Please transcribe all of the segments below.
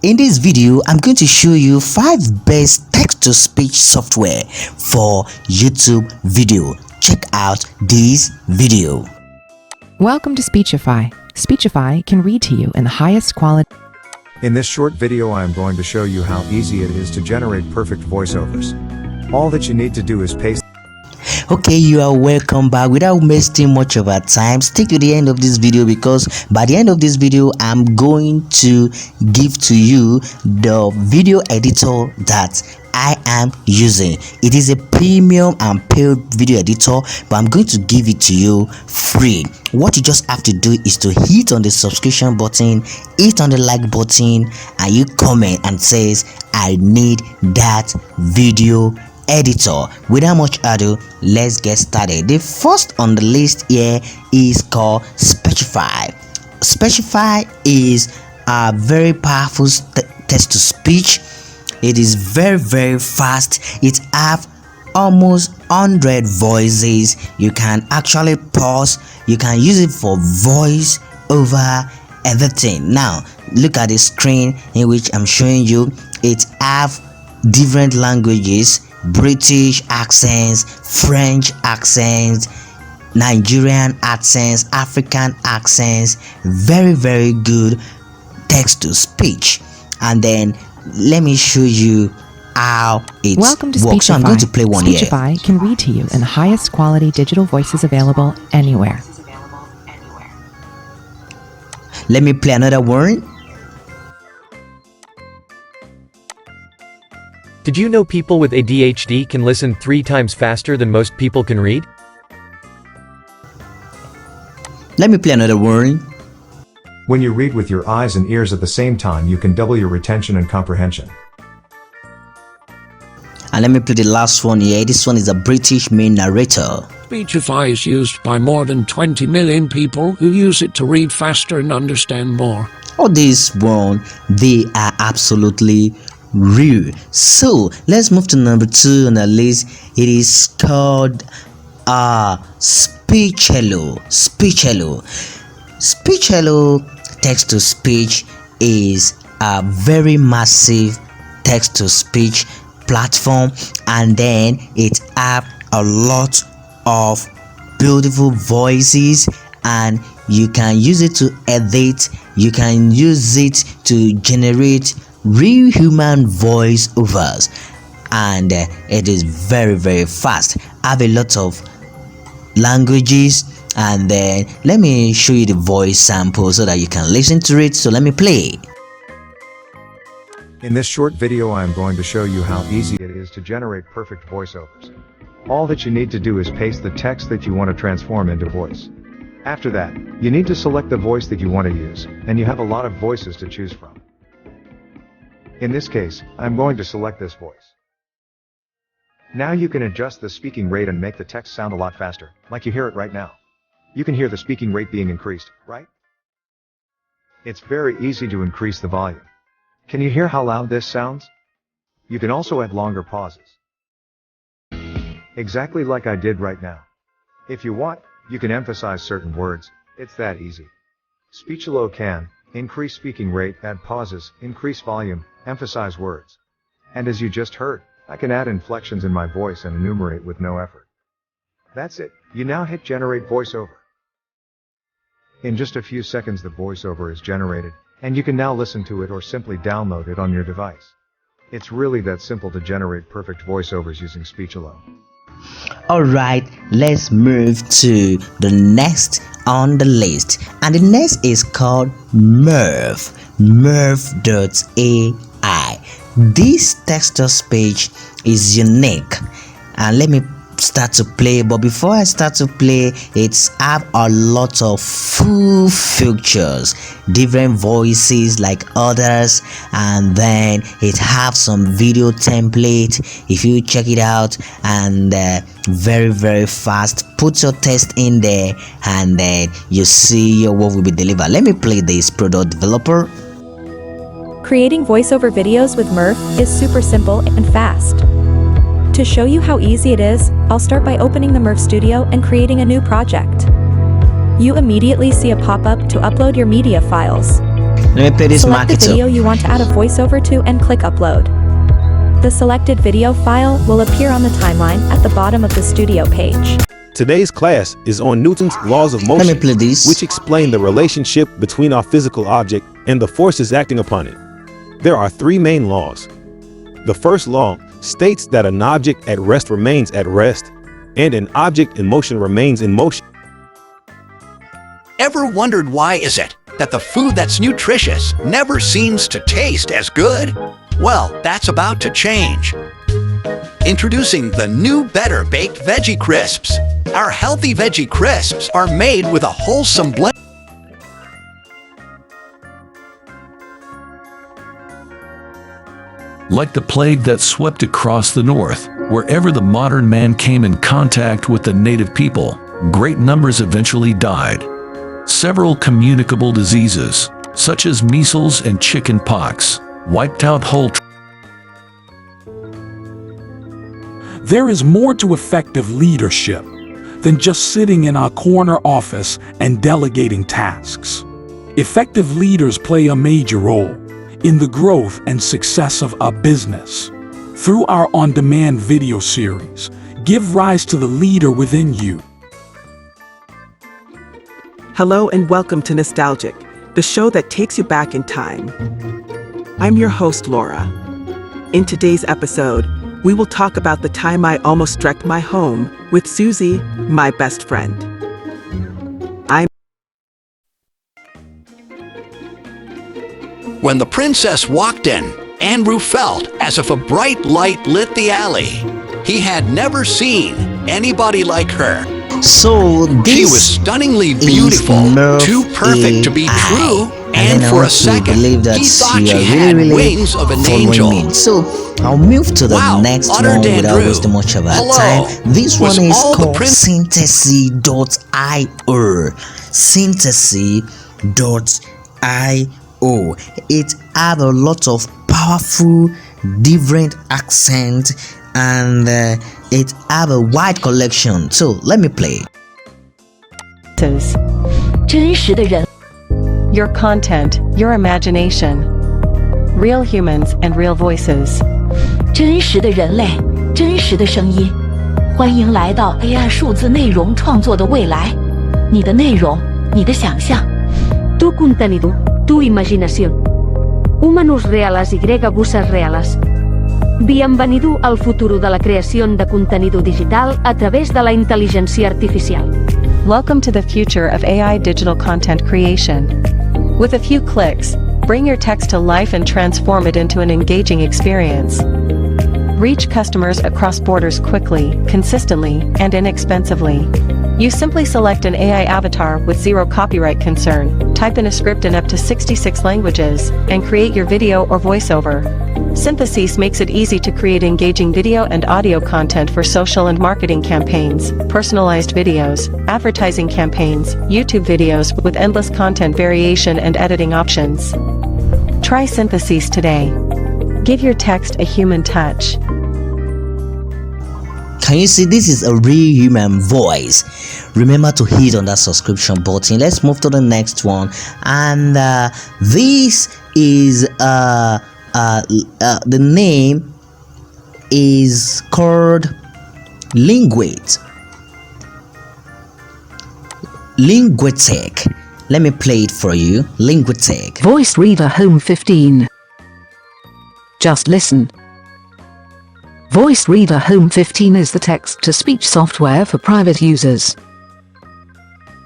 In this video, I'm going to show you 5 best text-to-speech software for YouTube video. Check out this video. Welcome to Speechify. Speechify can read to you in the highest quality. In this short video I am going to show you how easy it is to generate perfect voiceovers. All that you need to do is paste. Okay, you are welcome back. Without wasting much of our time, stick to the end of this video, because by the end of this video I'm going to give to you the video editor that I am using. It is a premium and paid video editor, but I'm going to give it to you free. What you just have to do is to hit on the subscription button, hit on the like button, and you comment and says I need that video editor. Without much ado, let's get started. The first on the list here is called Speechify. Speechify is a very powerful text-to-speech. It is very fast. It have almost 100 voices. You can actually pause. You can use it for voice over everything. Now look at the screen in which I'm showing you. It have different languages: British accents, French accents, Nigerian accents, African accents. Very good text to speech. And then let me show you how it Welcome to works. So I'm going to play one here. Speechify can read to you in the highest quality digital voices available anywhere. Let me play another one. Did you know people with ADHD can listen 3 times faster than most people can read? Let me play another one. When you read with your eyes and ears at the same time, you can double your retention and comprehension. And let me play the last one here. This one is a British main narrator. Speechify is used by more than 20 million people who use it to read faster and understand more. All these one, they are absolutely real. So let's move to number 2 on the list. It is called Speechelo. Speechelo text-to-speech is a very massive text-to-speech platform, and then it have a lot of beautiful voices, and you can use it to edit. You can use it to generate real human voiceovers, and it is very fast. Have a lot of languages. And then let me show you the voice sample so that you can listen to it. So let me play. In this short video I am going to show you how easy it is to generate perfect voiceovers. All that you need to do is paste the text that you want to transform into voice. After that, you need to select the voice that you want to use, and you have a lot of voices to choose from. In this case, I'm going to select this voice. Now you can adjust the speaking rate and make the text sound a lot faster, like you hear it right now. You can hear the speaking rate being increased, right? It's very easy to increase the volume. Can you hear how loud this sounds? You can also add longer pauses. Exactly like I did right now. If you want, you can emphasize certain words. It's that easy. Speechelo can increase speaking rate, add pauses, increase volume, emphasize words. And as you just heard, I can add inflections in my voice and enumerate with no effort. That's it. You now hit generate voiceover. In just a few seconds the voiceover is generated, and you can now listen to it or simply download it on your device. It's really that simple to generate perfect voiceovers using Speechelo. Alright, let's move to the next on the list, and the next is called Merv.ai. This text-to-speech is unique, and let me start to play. But before I start to play, it's have a lot of full features, different voices like others, and then it have some video template if you check it out, and very fast. Put your text in there, and then you see your work will be delivered. Let me play this product developer. Creating voiceover videos with Merv is super simple and fast. To show you how easy it is, I'll start by opening the Merv Studio and creating a new project. You immediately see a pop-up to upload your media files. Let me play this Select the marketer. video you want to add a voiceover to and click Upload. The selected video file will appear on the timeline at the bottom of the studio page. Today's class is on Newton's laws of Let motion, me play this. which explain the relationship between our physical object and the forces acting upon it. There are three main laws. The first law states that an object at rest remains at rest, and an object in motion remains in motion. Ever wondered why is it that the food that's nutritious never seems to taste as good? Well, that's about to change. Introducing the new Better Baked Veggie Crisps. Our healthy veggie crisps are made with a wholesome blend. Like the plague that swept across the north, wherever the modern man came in contact with the native people, great numbers eventually died. Several communicable diseases, such as measles and chicken pox, wiped out whole There is more to effective leadership than just sitting in our corner office and delegating tasks. Effective leaders play a major role in the growth and success of our business. Through our on-demand video series, give rise to the leader within you. Hello and welcome to Nostalgic, the show that takes you back in time. I'm your host, Laura. In today's episode, we will talk about the time I almost wrecked my home with Susie, my best friend. When the princess walked in, Andrew felt as if a bright light lit the alley. He had never seen anybody like her. So this She was stunningly beautiful, too perfect to be true, and for a second, he thought she had wings of an angel. Me. So I'll move to the Wow, next Honor one Dan without Drew. wasting much of our Hello. time. This Was one is all the called prin- synthesy.io. Synthesy.io. It has a lot of powerful different accents and it have a wide collection. So let me play. Your content, your imagination. Real humans and real voices. 真实的人类，真实的声音。欢迎来到 AI 数字内容创作的未来。你的内容，你的想象。Tu contenido, tu imaginación. Humanos reales y voces reales. Bienvenido al futuro de la creación de contenido digital a través de la inteligencia artificial. Welcome to the future of AI digital content creation. With a few clicks, bring your text to life and transform it into an engaging experience. Reach customers across borders quickly, consistently, and inexpensively. You simply select an AI avatar with zero copyright concern, type in a script in up to 66 languages, and create your video or voiceover. Synthesis makes it easy to create engaging video and audio content for social and marketing campaigns, personalized videos, advertising campaigns, YouTube videos with endless content variation and editing options. Try Synthesis today. Give your text a human touch. Can you see this is a real human voice? Remember to hit on that subscription button. Let's move to the next one, and this is the name is called Linguate. Linguitech. Let me play it for you. Linguitech. Voice Reader Home 15. Just listen. Voice Reader Home 15 is the text-to-speech software for private users.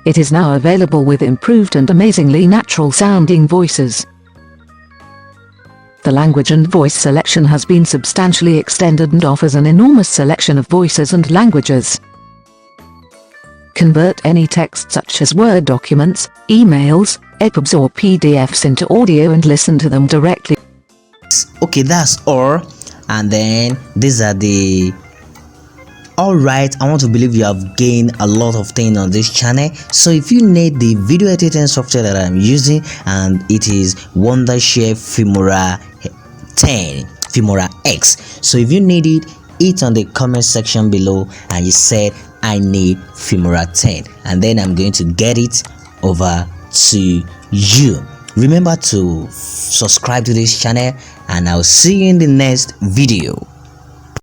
It is now available with improved and amazingly natural-sounding voices. The language and voice selection has been substantially extended and offers an enormous selection of voices and languages. Convert any text such as Word documents, emails, EPUBs or PDFs into audio and listen to them directly. Okay, that's all. And then these are the alright. I want to believe you have gained a lot of things on this channel. So if you need the video editing software that I'm using, and it is Wondershare Filmora 10 Filmora X. So if you need it, hit on the comment section below and you said I need Filmora 10, and then I'm going to get it over to you. Remember to subscribe to this channel, and I'll see you in the next video.